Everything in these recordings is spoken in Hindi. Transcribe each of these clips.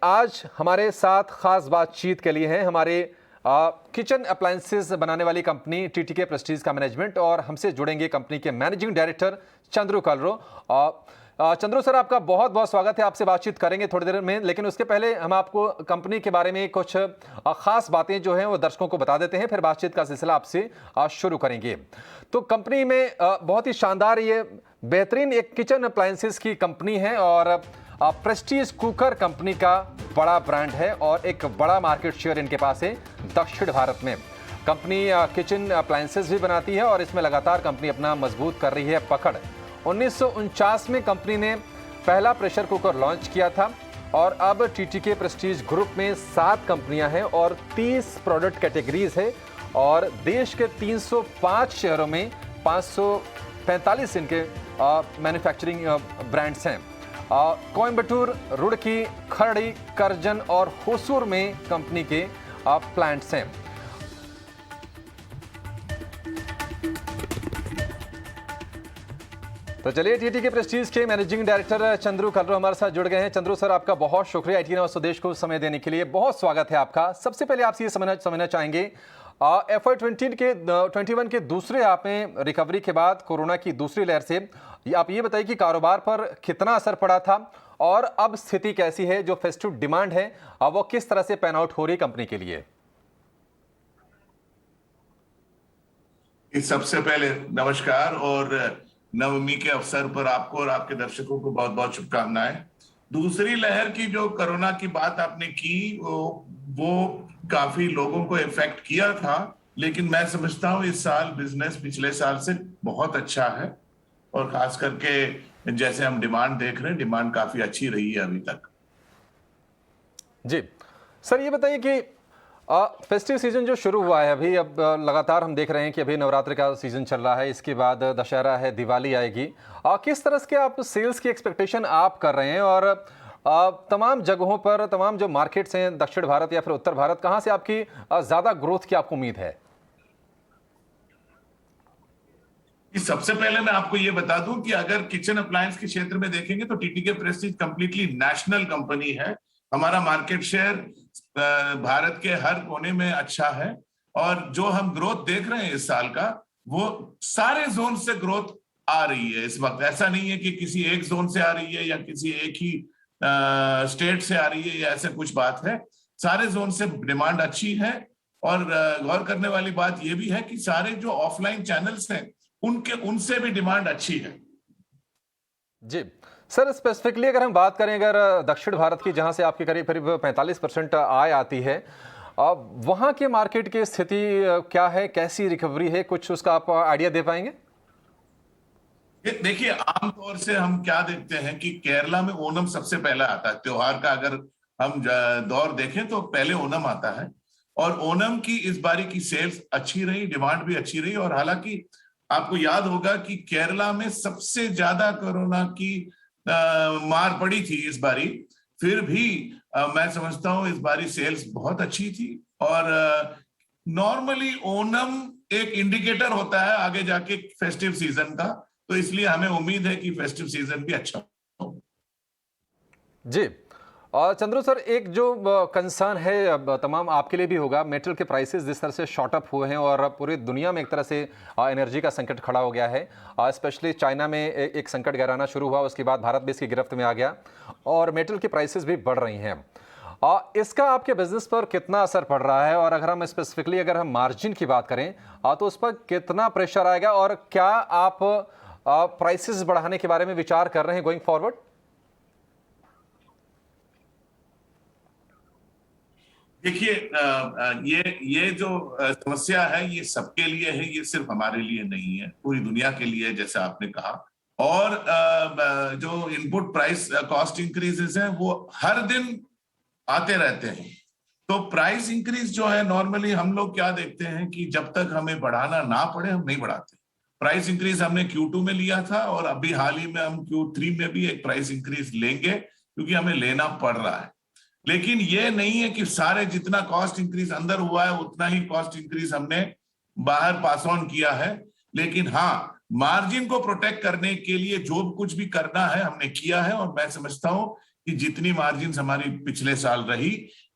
आज हमारे साथ खास बातचीत के लिए हैं हमारे किचन अप्लायंसेस बनाने वाली कंपनी टीटीके प्रेस्टीज का मैनेजमेंट, और हमसे जुड़ेंगे कंपनी के मैनेजिंग डायरेक्टर चंद्रू कलरो। चंद्रू सर, आपका बहुत बहुत स्वागत है। आपसे बातचीत करेंगे थोड़ी देर में, लेकिन उसके पहले हम आपको कंपनी के बारे में कुछ खास बातें जो हैं वो दर्शकों को बता देते हैं, फिर बातचीत का सिलसिला आपसे शुरू करेंगे। तो कंपनी में बहुत ही शानदार ये बेहतरीन एक किचन अप्लायंसेस की कंपनी है और प्रेस्टीज कुकर कंपनी का बड़ा ब्रांड है और एक बड़ा मार्केट शेयर इनके पास है दक्षिण भारत में। कंपनी किचन अप्लायंसेस भी बनाती है और इसमें लगातार कंपनी अपना मजबूत कर रही है पकड़। 1949 में कंपनी ने पहला प्रेशर कुकर लॉन्च किया था और अब टीटीके प्रेस्टीज ग्रुप में 7 कंपनियां हैं और 30 प्रोडक्ट कैटेगरीज है और देश के 305 शहरों में 545 इनके मैन्युफैक्चरिंग ब्रांड्स हैं। कोयम्बटूर, रुड़की, खरड़ी, करजन और होसूर में कंपनी के प्लांट्स हैं। तो चलिए, टीटीके प्रेस्टीज के मैनेजिंग डायरेक्टर चंद्रू कलरो हमारे साथ जुड़ गए हैं। चंद्रू सर, आपका बहुत शुक्रिया ITN हाउस स्वदेश को समय देने के लिए। बहुत स्वागत है आपका। सबसे पहले आपसे ये समझना चाहेंगे, FY21 के दूसरे आप में रिकवरी के बाद कोरोना की दूसरी लहर से आप ये बताइए कि कारोबार पर कितना असर पड़ा था और अब स्थिति कैसी है? जो फेस्टिव डिमांड है अब वो किस तरह से पैन आउट हो रही है कंपनी के लिए? सबसे पहले नमस्कार और नवमी के अवसर पर आपको और आपके दर्शकों को बहुत बहुत शुभकामनाएं। दूसरी लहर की जो कोरोना की बात आपने की वो काफी लोगों को इफेक्ट किया था, लेकिन मैं समझता हूं इस साल बिजनेस पिछले साल से बहुत अच्छा है और खास करके जैसे हम डिमांड देख रहे हैं, डिमांड काफी अच्छी रही है अभी तक। जी सर, ये बताइए कि फेस्टिव सीजन जो शुरू हुआ है अभी, अब लगातार हम देख रहे हैं कि अभी नवरात्र का सीजन चल रहा है, इसके बाद दशहरा है, दिवाली आएगी। किस तरह के आप सेल्स की एक्सपेक्टेशन आप कर रहे हैं और तमाम जगहों पर, तमाम जो मार्केट्स हैं दक्षिण भारत या फिर उत्तर भारत, कहां से आपकी ज्यादा ग्रोथ की आपको उम्मीद है? सबसे पहले मैं आपको ये बता दूं कि अगर किचन अप्लायंस के क्षेत्र में देखेंगे तो TTK Prestige completely national company है। हमारा मार्केट शेयर भारत के हर कोने में अच्छा है और जो हम ग्रोथ देख रहे हैं इस साल का, वो सारे जोन से ग्रोथ आ रही है इस वक्त। ऐसा नहीं है कि किसी एक जोन से आ रही है या किसी एक ही स्टेट से आ रही है या ऐसे कुछ बात है। सारे जोन से डिमांड अच्छी है और गौर करने वाली बात यह भी है कि सारे जो ऑफलाइन चैनल्स हैं उनसे भी डिमांड अच्छी है। जी सर, स्पेसिफिकली अगर हम बात करें, अगर दक्षिण भारत की, जहां से आपकी करीब 45% आय आती है, वहां के मार्केट की स्थिति क्या है, कैसी रिकवरी है, कुछ उसका आप आइडिया दे पाएंगे? देखिए, आमतौर से हम क्या देखते हैं कि केरला में ओणम सबसे पहला आता है। त्योहार का अगर हम दौर देखें तो पहले ओणम आता है और ओणम की इस बारी की सेल्स अच्छी रही, डिमांड भी अच्छी रही। और हालांकि आपको याद होगा कि केरला में सबसे ज्यादा कोरोना की मार पड़ी थी इस बारी, फिर भी मैं समझता हूं इस बारी सेल्स बहुत अच्छी थी। और नॉर्मली ओणम एक इंडिकेटर होता है आगे जाके फेस्टिव सीजन का, तो इसलिए हमें उम्मीद है कि फेस्टिव सीजन भी अच्छा हो। जी और चंद्रू सर, एक जो कंसर्न है तमाम आपके लिए भी होगा, मेटल के प्राइसेस जिस तरह से शॉर्ट अप हुए हैं और पूरी दुनिया में एक तरह से एनर्जी का संकट खड़ा हो गया है। स्पेशली चाइना में एक संकट गहराना शुरू हुआ, उसके बाद भारत भी इसकी गिरफ्त में आ गया और मेटल की प्राइसेस भी बढ़ रही हैं। इसका आपके बिजनेस पर कितना असर पड़ रहा है और अगर हम स्पेसिफिकली अगर हम मार्जिन की बात करें तो उस पर कितना प्रेशर आएगा और क्या आप प्राइसेस बढ़ाने के बारे में विचार कर रहे हैं गोइंग फॉरवर्ड? देखिए, ये जो समस्या है ये सबके लिए है, ये सिर्फ हमारे लिए नहीं है, पूरी दुनिया के लिए, जैसे आपने कहा। और जो इनपुट प्राइस कॉस्ट इंक्रीजेस हैं वो हर दिन आते रहते हैं। तो प्राइस इंक्रीज जो है, नॉर्मली हम लोग क्या देखते हैं कि जब तक हमें बढ़ाना ना पड़े हम नहीं बढ़ाते। प्राइस इंक्रीज हमने Q2 में लिया था और अभी हाल ही में हम Q3 में भी एक प्राइस इंक्रीज लेंगे क्योंकि हमें लेना पड़ रहा है। लेकिन ये नहीं है कि सारे जितना कॉस्ट इंक्रीज अंदर हुआ है उतना ही कॉस्ट इंक्रीज हमने बाहर पास ऑन किया है। लेकिन हाँ, मार्जिन को प्रोटेक्ट करने के लिए जो कुछ भी करना है हमने किया है और मैं समझता हूं कि जितनी मार्जिन हमारी पिछले साल रही,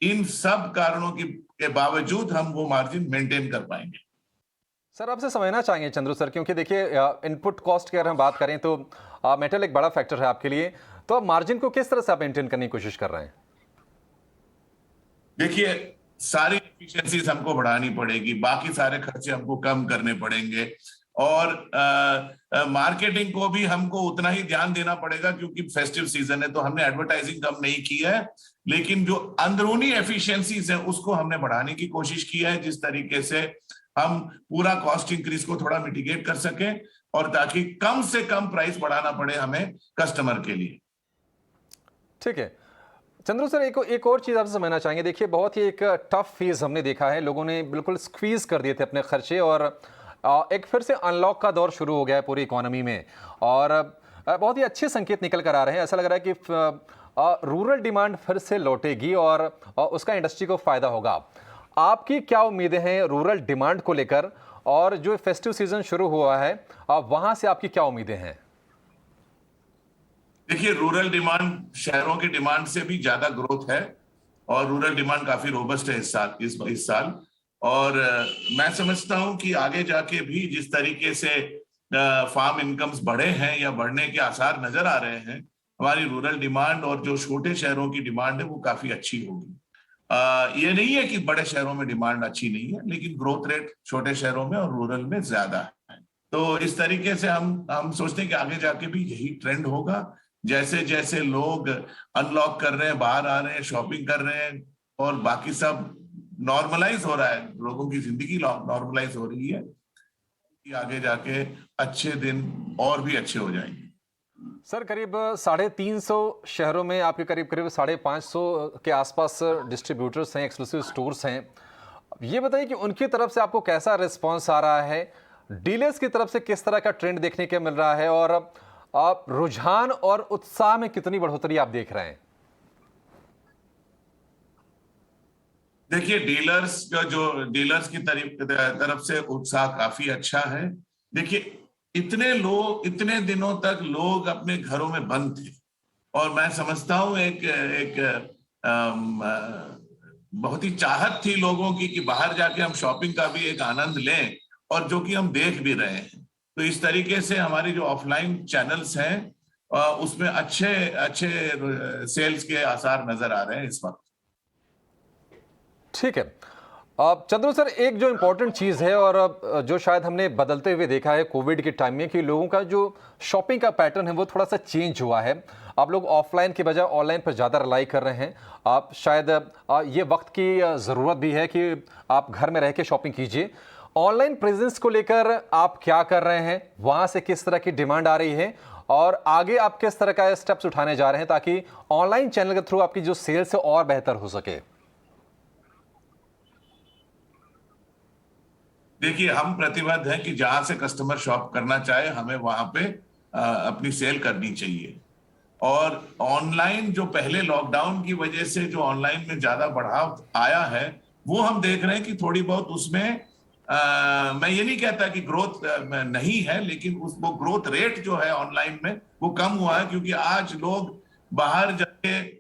इन सब कारणों के बावजूद हम वो मार्जिन मेंटेन कर पाएंगे। सर आपसे समझना चाहेंगे चंद्रू सर, क्योंकि देखिए इनपुट कॉस्ट की अगर हम बात करें तो मेटल एक बड़ा फैक्टर है आपके लिए, तो आप मार्जिन को किस तरह से आप मेंटेन करने की कोशिश कर रहे हैं? देखिए, सारी एफिशिएंसीज हमको बढ़ानी पड़ेगी, बाकी सारे खर्चे हमको कम करने पड़ेंगे, और मार्केटिंग को भी हमको उतना ही ध्यान देना पड़ेगा, क्योंकि फेस्टिव सीजन है, तो हमने एडवर्टाइजिंग कम नहीं की है, लेकिन जो अंदरूनी एफिशिएंसीज है उसको हमने बढ़ाने की कोशिश की है, जिस तरीके से हम पूरा कॉस्ट इंक्रीज को थोड़ा मिटिगेट कर सकें, और ताकि कम से कम प्राइस बढ़ाना पड़े हमें कस्टमर के लिए। ठीक है चंद्रू सर, एक और चीज़ आपसे समझना चाहेंगे। देखिए बहुत ही एक टफ फेज हमने देखा है, लोगों ने बिल्कुल स्क्वीज कर दिए थे अपने खर्चे, और एक फिर से अनलॉक का दौर शुरू हो गया है पूरी इकोनॉमी में, और बहुत ही अच्छे संकेत निकल कर आ रहे हैं। ऐसा लग रहा है कि रूरल डिमांड फिर से लौटेगी और उसका इंडस्ट्री को फायदा होगा। आपकी क्या उम्मीदें हैं रूरल डिमांड को लेकर, और जो फेस्टिव सीजन शुरू हुआ है वहां से आपकी क्या उम्मीदें हैं? देखिए, रूरल डिमांड शहरों की डिमांड से भी ज्यादा ग्रोथ है, और रूरल डिमांड काफी रोबस्ट है इस साल। और मैं समझता हूं कि आगे जाके भी जिस तरीके से फार्म इनकम्स बढ़े हैं या बढ़ने के आसार नजर आ रहे हैं, हमारी रूरल डिमांड और जो छोटे शहरों की डिमांड है वो काफी अच्छी होगी। ये नहीं है कि बड़े शहरों में डिमांड अच्छी नहीं है, लेकिन ग्रोथ रेट छोटे शहरों में और रूरल में ज्यादा है। तो इस तरीके से हम सोचते हैं कि आगे जाके भी यही ट्रेंड होगा। जैसे जैसे लोग अनलॉक कर रहे हैं, बाहर आ रहे हैं, शॉपिंग कर रहे हैं, और बाकी सब नॉर्मलाइज हो रहा है, लोगों की जिंदगी नॉर्मलाइज हो रही है, कि आगे जाके अच्छे दिन और भी अच्छे हो जाएंगे। सर करीब 350 शहरों में आपके करीब करीब 550 के आसपास डिस्ट्रीब्यूटर्स हैं, एक्सक्लूसिव स्टोर्स हैं। ये बताइए कि उनकी तरफ से आपको कैसा रिस्पांस आ रहा है, डीलर्स की तरफ से किस तरह का ट्रेंड देखने को मिल रहा है, और आप रुझान और उत्साह में कितनी बढ़ोतरी आप देख रहे हैं? देखिए, डीलर्स की तरफ से उत्साह काफी अच्छा है। देखिए, इतने दिनों तक लोग अपने घरों में बंद थे, और मैं समझता हूं एक बहुत ही चाहत थी लोगों की कि बाहर जाके हम शॉपिंग का भी एक आनंद लें, और जो कि हम देख भी रहे हैं। तो इस तरीके से हमारी जो ऑफलाइन चैनल्स हैं उसमें अच्छे अच्छे सेल्स के आसार नजर आ रहे हैं इस वक्त। ठीक है चंद्रू सर, एक जो इम्पोर्टेंट चीज़ है और जो शायद हमने बदलते हुए देखा है कोविड के टाइम में, कि लोगों का जो शॉपिंग का पैटर्न है वो थोड़ा सा चेंज हुआ है। आप लोग ऑफलाइन के बजाय ऑनलाइन पर ज़्यादा रिलाई कर रहे हैं। आप शायद ये वक्त की ज़रूरत भी है कि आप घर में रह के शॉपिंग कीजिए। ऑनलाइन प्रेजेंस को लेकर आप क्या कर रहे हैं, वहाँ से किस तरह की डिमांड आ रही है, और आगे आप किस तरह का स्टेप्स उठाने जा रहे हैं ताकि ऑनलाइन चैनल के थ्रू आपकी जो सेल्स है और बेहतर हो सके? देखिए, हम प्रतिबद्ध हैं कि जहां से कस्टमर शॉप करना चाहे हमें वहां पे अपनी सेल करनी चाहिए। और ऑनलाइन जो पहले लॉकडाउन की वजह से जो ऑनलाइन में ज्यादा बढ़ाव आया है, वो हम देख रहे हैं कि थोड़ी बहुत उसमें मैं ये नहीं कहता कि ग्रोथ नहीं है, लेकिन वो ग्रोथ रेट जो है ऑनलाइन में वो कम हुआ है, क्योंकि आज लोग बाहर जाके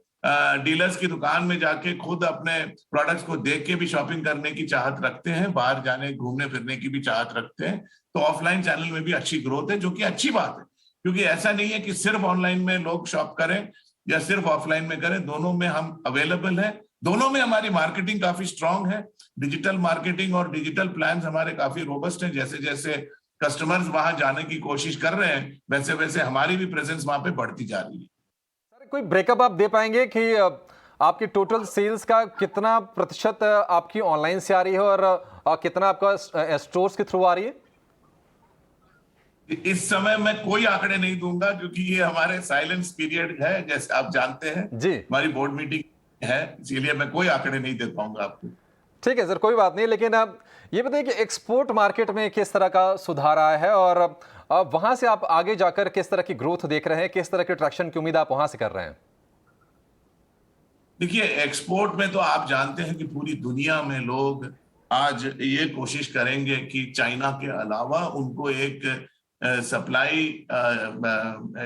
डीलर्स की दुकान में जाके खुद अपने प्रोडक्ट्स को देख के भी शॉपिंग करने की चाहत रखते हैं, बाहर जाने घूमने फिरने की भी चाहत रखते हैं। तो ऑफलाइन चैनल में भी अच्छी ग्रोथ है, जो कि अच्छी बात है, क्योंकि ऐसा नहीं है कि सिर्फ ऑनलाइन में लोग शॉप करें या सिर्फ ऑफलाइन में करें, दोनों में हम अवेलेबल हैं। दोनों में हमारी मार्केटिंग काफी स्ट्रांग है, डिजिटल मार्केटिंग और डिजिटल प्लान हमारे काफी रोबस्ट हैं। जैसे जैसे कस्टमर्स वहां जाने की कोशिश कर रहे हैं, वैसे वैसे हमारी भी प्रेजेंस वहां पे बढ़ती जा रही है। सर कोई ब्रेकअप आप दे पाएंगे कि आपकी टोटल सेल्स का कितना प्रतिशत आपकी ऑनलाइन से आ रही है और कितना आपका स्टोर्स के थ्रू आ रही है? इस समय मैं कोई आंकड़े नहीं दूंगा, क्योंकि ये हमारे साइलेंस पीरियड है, जैसे आप जानते हैं। जी, हमारी बोर्ड मीटिंग है, इसीलिए मैं कोई आंकड़े नहीं दे पाऊंगा आपको। ठीक है सर, कोई बात नहीं। लेकिन आप ये बताइए कि एक्सपोर्ट मार्केट में किस तरह का सुधार आया है, और वहां से आप आगे जाकर किस तरह की ग्रोथ देख रहे हैं, किस तरह के ट्रैक्शन की उम्मीद आप वहां से कर रहे हैं? देखिए, एक्सपोर्ट में तो आप जानते हैं कि पूरी दुनिया में लोग आज ये कोशिश करेंगे कि चाइना के अलावा उनको एक सप्लाई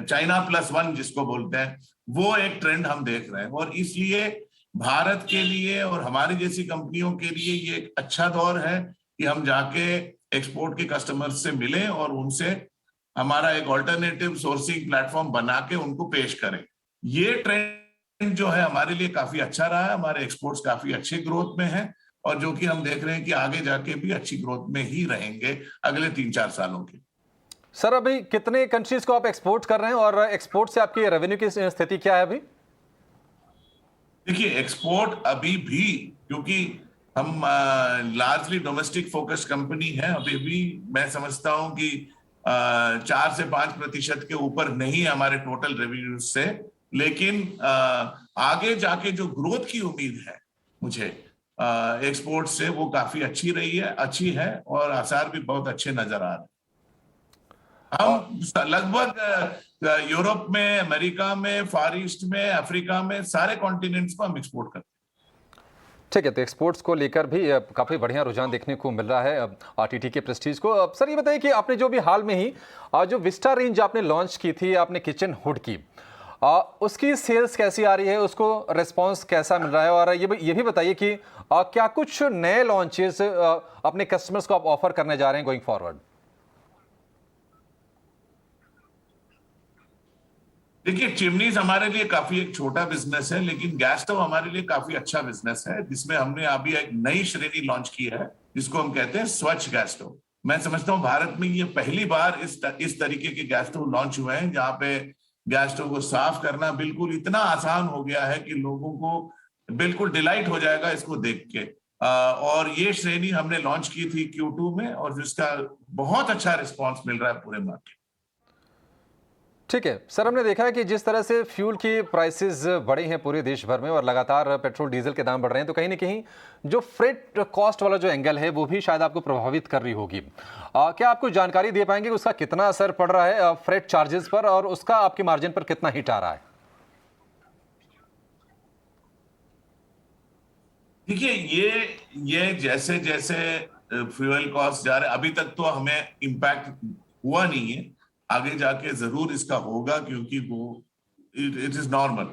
चाइना प्लस वन जिसको बोलते हैं, वो एक ट्रेंड हम देख रहे हैं। और इसलिए भारत के लिए और हमारी जैसी कंपनियों के लिए ये एक अच्छा दौर है कि हम जाके एक्सपोर्ट के कस्टमर्स से मिलें और उनसे हमारा एक ऑल्टरनेटिव सोर्सिंग प्लेटफॉर्म बना के उनको पेश करें। ये ट्रेंड जो है हमारे लिए काफी अच्छा रहा है, हमारे एक्सपोर्ट्स काफी अच्छी ग्रोथ में है और जो कि हम देख रहे हैं कि आगे जाके भी अच्छी ग्रोथ में ही रहेंगे अगले 3-4 सालों के। सर अभी कितने कंट्रीज को आप एक्सपोर्ट कर रहे हैं और एक्सपोर्ट से आपकी रेवेन्यू की स्थिति क्या है अभी? देखिए, एक्सपोर्ट अभी भी, क्योंकि हम लार्जली डोमेस्टिक फोकस कंपनी है, अभी भी मैं समझता हूं कि 4 से 5% के ऊपर नहीं है हमारे टोटल रेवेन्यू से। लेकिन आगे जाके जो ग्रोथ की उम्मीद है मुझे एक्सपोर्ट से, वो काफी अच्छी है और आसार भी बहुत अच्छे नजर आ रहे हैं। हम लगभग यूरोप में, अमेरिका में, फार ईस्ट में, अफ्रीका में, सारे कॉन्टिनेंट्स को हम एक्सपोर्ट करते हैं। ठीक है, तो एक्सपोर्ट्स को लेकर भी काफ़ी बढ़िया रुझान देखने को मिल रहा है टीटी के प्रेस्टीज को। सर ये बताइए कि आपने जो भी हाल में ही जो विस्टा रेंज आपने लॉन्च की थी, आपने किचन हुड की, उसकी सेल्स कैसी आ रही है, उसको रिस्पांस कैसा मिल रहा है? और ये भी बताइए कि क्या कुछ नए लॉन्चेस अपने कस्टमर्स को आप ऑफर करने जा रहे हैं गोइंग फॉरवर्ड? देखिए, चिमनीज हमारे लिए काफी एक छोटा बिजनेस है, लेकिन गैस स्टोव हमारे लिए काफी अच्छा बिजनेस है, जिसमें हमने अभी एक नई श्रेणी लॉन्च की है जिसको हम कहते हैं स्वच्छ गैस स्टोव। मैं समझता हूं भारत में ये पहली बार इस तरीके के गैस स्टोव लॉन्च हुए हैं जहां पे गैस स्टोव को साफ करना बिल्कुल इतना आसान हो गया है कि लोगों को बिल्कुल डिलाइट हो जाएगा इसको देख के। और ये श्रेणी हमने लॉन्च की थी Q2 में और जिसका बहुत अच्छा रिस्पॉन्स मिल रहा है पूरे मार्केट। ठीक है सर, हमने देखा है कि जिस तरह से फ्यूल की प्राइसेस बढ़ी हैं पूरे देश भर में और लगातार पेट्रोल डीजल के दाम बढ़ रहे हैं, तो कहीं ना कहीं जो फ्रेट कॉस्ट वाला जो एंगल है वो भी शायद आपको प्रभावित कर रही होगी। क्या आपको जानकारी दे पाएंगे कि उसका कितना असर पड़ रहा है फ्रेट चार्जेस पर और उसका आपकी मार्जिन पर कितना हिट आ रहा है? देखिए, ये जैसे जैसे फ्यूल कॉस्ट जा रहे, अभी तक तो हमें इम्पैक्ट हुआ नहीं है, आगे जाके जरूर इसका होगा क्योंकि वो इट इज नॉर्मल।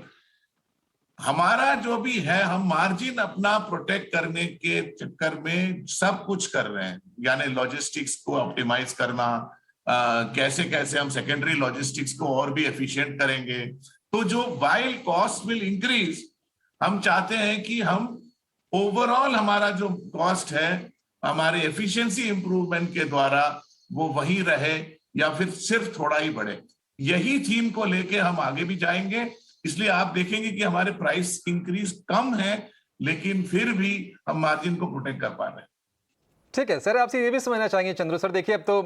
हमारा जो भी है, हम मार्जिन अपना प्रोटेक्ट करने के चक्कर में सब कुछ कर रहे हैं, यानी लॉजिस्टिक्स को ऑप्टिमाइज करना, कैसे कैसे हम सेकेंडरी लॉजिस्टिक्स को और भी एफिशिएंट करेंगे। तो जो वाइल कॉस्ट विल इंक्रीज, हम चाहते हैं कि हम ओवरऑल हमारा जो कॉस्ट है हमारे एफिशिएंसी इंप्रूवमेंट के द्वारा वो वही रहे या फिर सिर्फ थोड़ा ही बढ़े। यही थीम को लेके हम आगे भी जाएंगे, इसलिए आप देखेंगे कि हमारे प्राइस इंक्रीज कम है लेकिन फिर भी हम मार्जिन को प्रोटेक्ट कर पा रहे हैं। ठीक है सर, आपसे ये भी समझना चाहेंगे चंद्रू सर, देखिए अब तो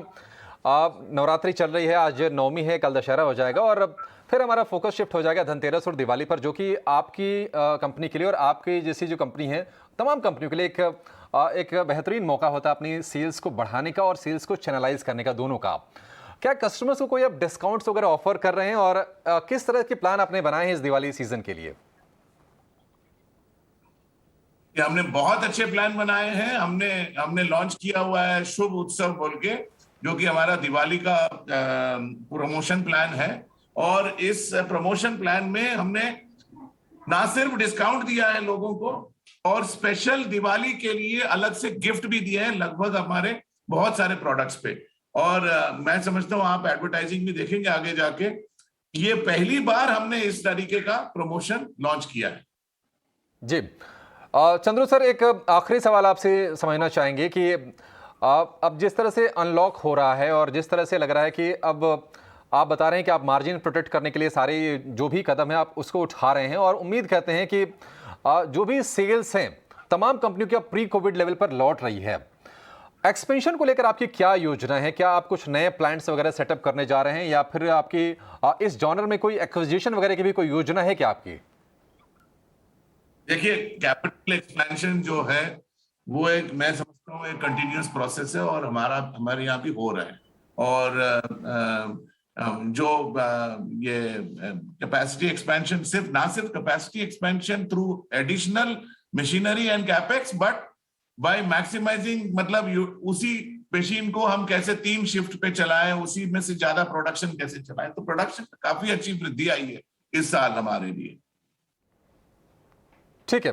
नवरात्रि चल रही है, आज नवमी है, कल दशहरा हो जाएगा और फिर हमारा फोकस शिफ्ट हो जाएगा धनतेरस और दिवाली पर, जो कि आपकी कंपनी के लिए और आपकी जैसी जो कंपनी है तमाम कंपनियों के लिए एक बेहतरीन मौका होता है अपनी सेल्स को बढ़ाने का और सेल्स को चैनलाइज करने का, दोनों का। क्या कस्टमर्स को कोई अब डिस्काउंट्स वगैरह ऑफर कर रहे हैं और किस तरह के प्लान आपने बनाए हैं इस दिवाली सीजन के लिए? हमने बहुत अच्छे प्लान बनाए हैं। हमने लॉन्च किया हुआ है शुभ उत्सव बोल के, जो कि हमारा दिवाली का प्रमोशन प्लान है। और इस प्रमोशन प्लान में हमने ना सिर्फ डिस्काउंट दिया है लोगों को, और स्पेशल दिवाली के लिए अलग से गिफ्ट भी दिए हैं लगभग हमारे बहुत सारे प्रोडक्ट्स पे। और मैं समझता हूं आप एडवर्टाइजिंग भी देखेंगे आगे जाके, ये पहली बार हमने इस तरीके का प्रमोशन लॉन्च किया है। जी चंद्रू सर, एक आखिरी सवाल आपसे समझना चाहेंगे कि अब जिस तरह से अनलॉक हो रहा है और जिस तरह से लग रहा है कि अब आप बता रहे हैं कि आप मार्जिन प्रोटेक्ट करने के लिए सारे जो भी कदम है आप उसको उठा रहे हैं और उम्मीद करते हैं कि जो भी सेल्स हैं तमाम कंपनियों की प्री कोविड लेवल पर लौट रही है। एक्सपेंशन को लेकर आपकी क्या योजना है? क्या आप कुछ नए प्लांट्स वगैरह सेटअप करने जा रहे हैं या फिर आपकी इस जॉनर में कोई एक्विजिशन वगैरह की भी कोई योजना है क्या आपकी? देखिए, कैपिटल एक्सपेंशन जो है वो एक, मैं समझता हूँ एक कंटिन्यूअस प्रोसेस है और हमारे यहाँ भी हो रहा है। और जो ये कैपेसिटी एक्सपेंशन, ना सिर्फ capacity expansion through additional machinery and capex, but by maximising, मतलब उसी मशीन को हम कैसे 3 शिफ्ट पे चलाएं, उसी में से ज्यादा प्रोडक्शन कैसे चलाएं। तो प्रोडक्शन में काफी अच्छी वृद्धि आई है इस साल हमारे लिए। ठीक है।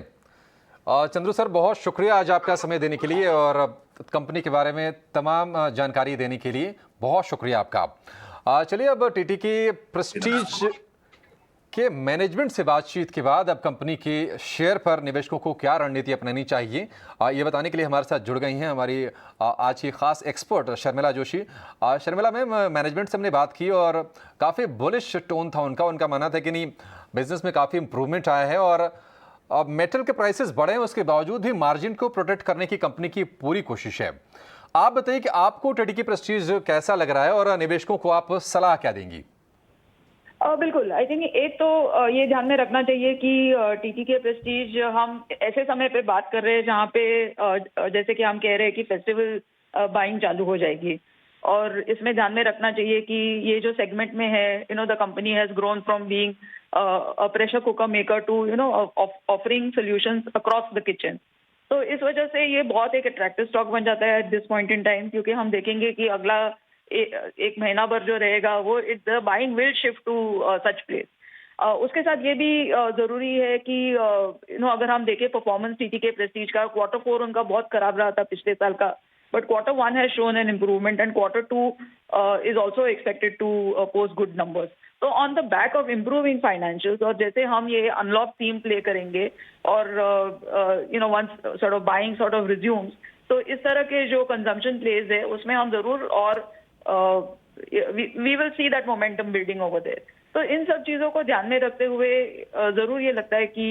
चंद्रू सर, बहुत शुक्रिया आज आपका समय देने के लिए और कंपनी के बारे में तमाम जानकारी देने के लिए बहुत शुक्रिया आपका। चलिए, अब टीटी की प्रेस्टीज के मैनेजमेंट से बातचीत के बाद अब कंपनी के शेयर पर निवेशकों को क्या रणनीति अपनानी चाहिए, ये बताने के लिए हमारे साथ जुड़ गई हैं हमारी आज की खास expert Sharmila Joshi. Sharmila ma'am, management से हमने बात की और काफ़ी बुलिश टोन था उनका मानना था कि नहीं, बिजनेस में काफ़ी इंप्रूवमेंट आया है और अब मेटल के प्राइसेस बढ़े हैं, उसके बावजूद भी मार्जिन को प्रोटेक्ट करने की कंपनी की पूरी कोशिश है। आप बताइए कि आपको टीटी की प्रेस्टीज कैसा लग रहा है और निवेशकों को आप सलाह क्या देंगी? बिल्कुल, आई थिंक एक तो ये ध्यान में रखना चाहिए कि टीटी के प्रेस्टीज हम ऐसे समय पे बात कर रहे हैं जहाँ पे जैसे कि हम कह रहे हैं कि फेस्टिवल बाइंग चालू हो जाएगी, और इसमें ध्यान में रखना चाहिए कि ये जो सेगमेंट में है, the company has grown from being a pressure cooker maker to offering solutions across the kitchen. तो इस वजह से ये बहुत एक अट्रैक्टिव स्टॉक बन जाता है eight this point in time, क्योंकि हम देखेंगे कि अगला एक महीना भर जो रहेगा वो the buying will shift to such place. उसके साथ ये भी जरूरी है कि अगर हम देखें परफॉर्मेंस टीटी के प्रेस्टीज का, Q4 उनका बहुत खराब रहा था पिछले साल का, but Q1 has shown an improvement and Q2 is also expected to post good numbers. तो on the back of improving financials, और जैसे हम ये unlock theme play करेंगे और once sort of buying sort of resumes, तो इस तरह के जो consumption plays है उसमें हम जरूर और we will see that momentum building over there. तो इन सब चीजों को ध्यान में रखते हुए जरूर ये लगता है कि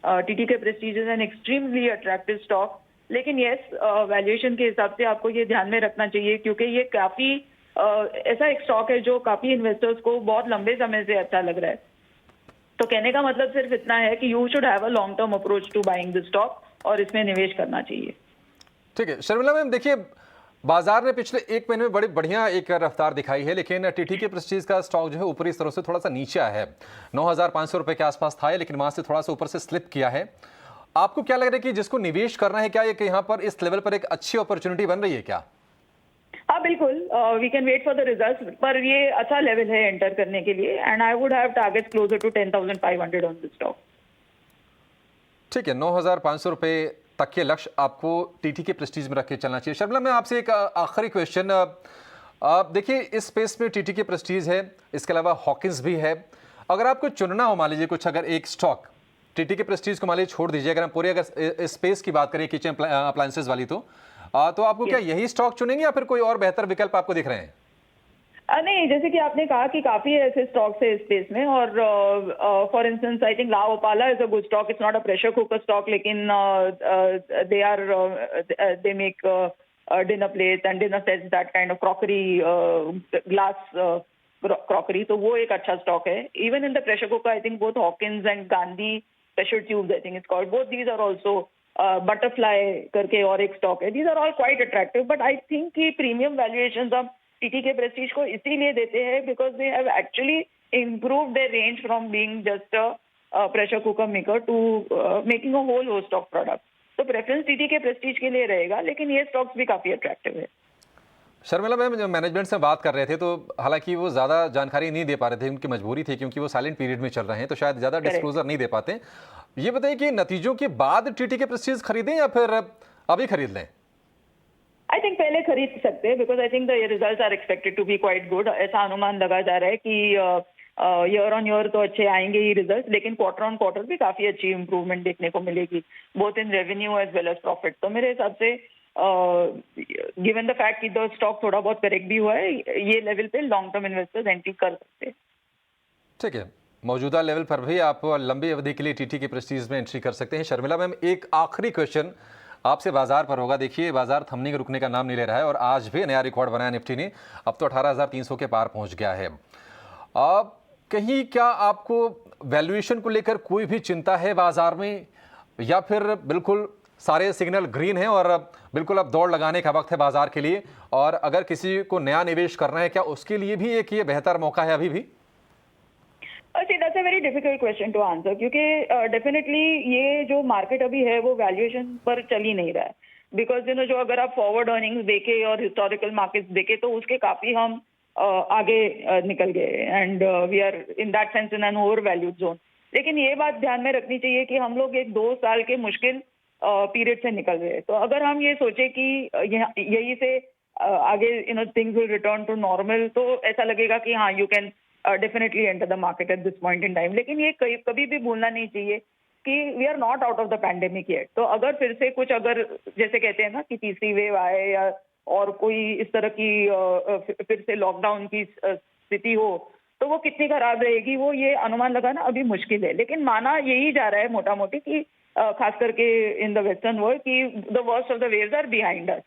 टीटी के Prestige is an extremely attractive stock, लेकिन यस, वैल्यूएशन के हिसाब से आपको ये ध्यान में रखना चाहिए, क्योंकि ये काफी ऐसा एक स्टॉक है जो काफी इन्वेस्टर्स को बहुत लंबे समय से अच्छा लग रहा है। तो कहने का मतलब सिर्फ इतना है कि you should have a long term approach to buying this stock और इसमें निवेश करना चाहिए। ठीक है शर्मिला मैम, देखिए बाजार ने पिछले एक महीने में बड़ी बढ़िया एक रफ्तार दिखाई है, लेकिन टीटी के प्रेस्टीज का स्टॉक जो है ऊपरी स्तरों से थोड़ा सा नीचे आया है। 9,500 रुपए के आसपास था, लेकिन वहां से थोड़ा सा ऊपर से स्लिप किया है। आपको क्या लग रहा है कि जिसको निवेश करना है, क्या ये कि यहाँ पर इस लेवल पर एक अच्छी अपॉर्चुनिटी बन रही है क्या? हाँ बिल्कुल, we can wait for the results, पर ये अच्छा लेवल है एंटर करने के लिए, and I would have targets closer to 10,500 on this stock. ठीक है, 9,500 रुपए तक के लक्ष्य आपको टीटी के प्रेस्टीज में रख के चलना चाहिए। शर्मिला, मैं आपसे एक आखिरी क्वेश्चन, देखिए इस स्पेस में टीटी के प्रेस्टीज है, इसके अलावा हॉकिंस भी है। अगर आपको चुनना हो, मान लीजिए कुछ, अगर एक स्टॉक टीटी के प्रेस्टीज को मान लीजिए छोड़ दीजिए, अगर हम पूरे अगर स्पेस की बात करें किचन अप्लायंसेस वाली, तो आपको क्या यही स्टॉक चुनेंगे या फिर कोई और बेहतर विकल्प आपको दिख रहे हैं? नहीं, जैसे कि आपने कहा कि काफी ऐसे स्टॉक्स है इस स्पेस में, और for instance I think La Opala is a good stock. It's not a pressure cooker stock, लेकिन they make dinner plates and dinner sets, that kind of crockery, glass crockery, तो वो एक अच्छा स्टॉक है। Even in the pressure cooker I think both Hawkins and Gandhi pressure tubes, I think it's called, both these are also, butterfly करके और एक स्टॉक है, these are all quite attractive. But I think कि प्रीमियम वैल्यूएशंस हम टीटी के प्रेस्टीज को इसीलिए देते हैं because they have actually improved their range from being just a pressure cooker maker to making a whole host of product. तो प्रेफरेंस टीटी के प्रेस्टीज के लिए रहेगा, लेकिन ये स्टॉक्स भी काफी अट्रैक्टिव है। शर्मिला मैम, जब मैनेजमेंट से बात कर रहे थे तो हालांकि वो ज़्यादा जानकारी नहीं दे पा रहे थे, उनकी मजबूरी थी क्योंकि वो साइलेंट पीरियड में चल रहे हैं, तो शायद ज़्यादा डिस्क्लोजर नहीं दे पाते। ये बताइए कि नतीजों के बाद टीटी के प्रेस्टीज खरीदें या फिर अभी खरीद लें? आई थिंक पहले खरीद सकते हैं, because I think the results are expected to be quite good. ऐसा अनुमान लगा जा रहा है कि ईयर ऑन ईयर तो अच्छे आएंगे ही रिजल्ट्स, लेकिन क्वार्टर ऑन क्वार्टर भी काफी अच्छी इंप्रूवमेंट देखने को मिलेगी, both in revenue as well as profit. तो मेरे हिसाब से गिवन द फैक्ट कि द स्टॉक थोड़ा बहुत करेक्ट भी हुआ है, ये लेवल पे लॉन्ग टर्म इन्वेस्टर्स एंट्री कर सकते हैं। ठीक है, मौजूदा लेवल पर भी आप लंबी अवधि के लिए टीटी के प्रेस्टीज में एंट्री कर सकते हैं। शर्मिला मैम, एक आखिरी क्वेश्चन आपसे बाजार पर होगा। देखिए बाजार थमने के रुकने का नाम नहीं ले रहा है और आज भी नया रिकॉर्ड बनाया निफ्टी ने, अब तो 18,300 के पार पहुंच गया है। अब कहीं क्या आपको वैल्यूएशन को लेकर कोई भी चिंता है बाजार में, या फिर बिल्कुल सारे सिग्नल ग्रीन हैं और बिल्कुल अब दौड़ लगाने का वक्त है बाजार के लिए? और अगर किसी को नया निवेश करना है, क्या उसके लिए भी एक ये बेहतर मौका है अभी भी? That's a very difficult question to answer, क्योंकि डेफिनेटली ये जो मार्केट अभी है वो वैल्यूएशन पर चल ही नहीं रहा है। बिकॉज जो अगर आप फॉरवर्ड अर्निंग्स देखें और हिस्टोरिकल मार्केट्स देखें तो उसके काफी हम आगे निकल गए and we are in that sense in an overvalued zone. लेकिन ये बात ध्यान में रखनी चाहिए कि हम लोग एक 2 साल के मुश्किल पीरियड से निकल रहे हैं। तो अगर हम ये सोचे कि यही से आगे things will return to normal, तो ऐसा लगेगा कि हाँ, you can definitely enter the market at this point in time. लेकिन ये कभी भी भूलना नहीं चाहिए कि we are not out of the pandemic yet. तो अगर फिर से कुछ, अगर जैसे कहते हैं ना कि तीसरी वेव आए या और कोई इस तरह की फिर से लॉकडाउन की स्थिति हो, तो वो कितनी खराब रहेगी वो ये अनुमान लगाना अभी मुश्किल है। लेकिन माना यही जा रहा है मोटा मोटी कि खास करके इन द वेस्टर्न वर्ल्ड कि the worst of the waves are behind us.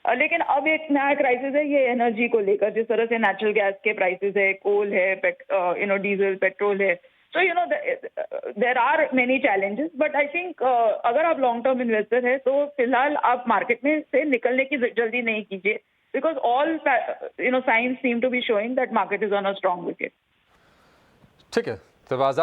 लेकिन अब एक नया क्राइसिस है ये एनर्जी को लेकर, जिस तरह से नेचुरल गैस के प्राइसेस है, कोल है, डीजल, पेट्रोल है। So there are many challenges, but I think अगर आप लॉन्ग टर्म इन्वेस्टर है तो फिलहाल आप मार्केट में से निकलने की जल्दी नहीं कीजिए, because all signs seem to be showing that market is on a strong wicket. ठीक है, तो बाजार